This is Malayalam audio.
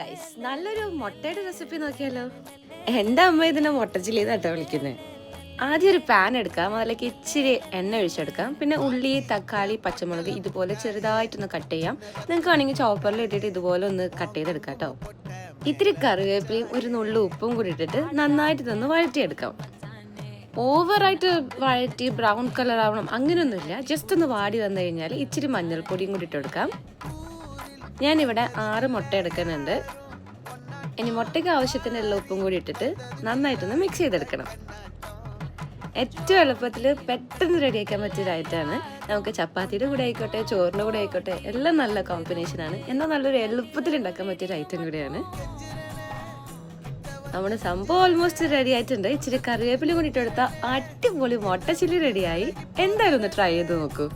ഗൈസ്, നല്ലൊരു മുട്ടയുടെ റെസിപ്പി നോക്കിയാലോ. എൻ്റെ അമ്മ ഇതിനെ മുട്ടച്ചില്ലി എന്നാട്ടോ വിളിക്കുന്നത്. ആദ്യം ഒരു പാൻ എടുക്കാം, അതിലേക്ക് ഇച്ചിരി എണ്ണ ഒഴിച്ചെടുക്കാം. പിന്നെ ഉള്ളി, തക്കാളി, പച്ചമുളക് ഇതുപോലെ ചെറുതായിട്ടൊന്ന് കട്ട് ചെയ്യാം. നിങ്ങൾക്ക് വേണമെങ്കിൽ ചോപ്പറിൽ ഇട്ടിട്ട് ഇതുപോലെ ഒന്ന് കട്ട് ചെയ്തെടുക്കാം കേട്ടോ. ഇത്തിരി കറിവേപ്പിലയും ഒരു നുള്ളു ഉപ്പും കൂടി ഇട്ടിട്ട് നന്നായിട്ട് ഇതൊന്ന് വഴറ്റിയെടുക്കാം. ഓവറായിട്ട് വഴറ്റി ബ്രൗൺ കളർ ആവണം അങ്ങനെയൊന്നുമില്ല. ജസ്റ്റ് ഒന്ന് വാടി വന്നു കഴിഞ്ഞാൽ ഇച്ചിരി മഞ്ഞൾപ്പൊടിയും കൂടി ഇട്ടെടുക്കാം. ഞാനിവിടെ 6 മുട്ട എടുക്കുന്നുണ്ട്. ഇനി മുട്ടയ്ക്ക് ആവശ്യത്തിനുള്ള ഉപ്പും കൂടി ഇട്ടിട്ട് നന്നായിട്ടൊന്ന് മിക്സ് ചെയ്തെടുക്കണം. ഏറ്റവും എളുപ്പത്തിൽ പെട്ടെന്ന് റെഡിയാക്കാൻ പറ്റിയൊരു ഐറ്റമാണ്. നമുക്ക് ചപ്പാത്തിയുടെ കൂടെ ആയിക്കോട്ടെ, ചോറിൻ്റെ കൂടെ ആയിക്കോട്ടെ, എല്ലാം നല്ല കോമ്പിനേഷനാണ്. എന്നാൽ നല്ലൊരു എളുപ്പത്തിൽ ഉണ്ടാക്കാൻ പറ്റിയൊരു ഐറ്റം കൂടിയാണ്. നമ്മുടെ സംഭവം ഓൾമോസ്റ്റ് റെഡി ആയിട്ടുണ്ട്. ഇച്ചിരി കറിവേപ്പില കൂടി ഇട്ടെടുത്താൽ അടിപൊളി മുട്ട ചില്ലി റെഡിയായി. എന്തായാലും ഒന്ന് ട്രൈ ചെയ്ത് നോക്കൂ.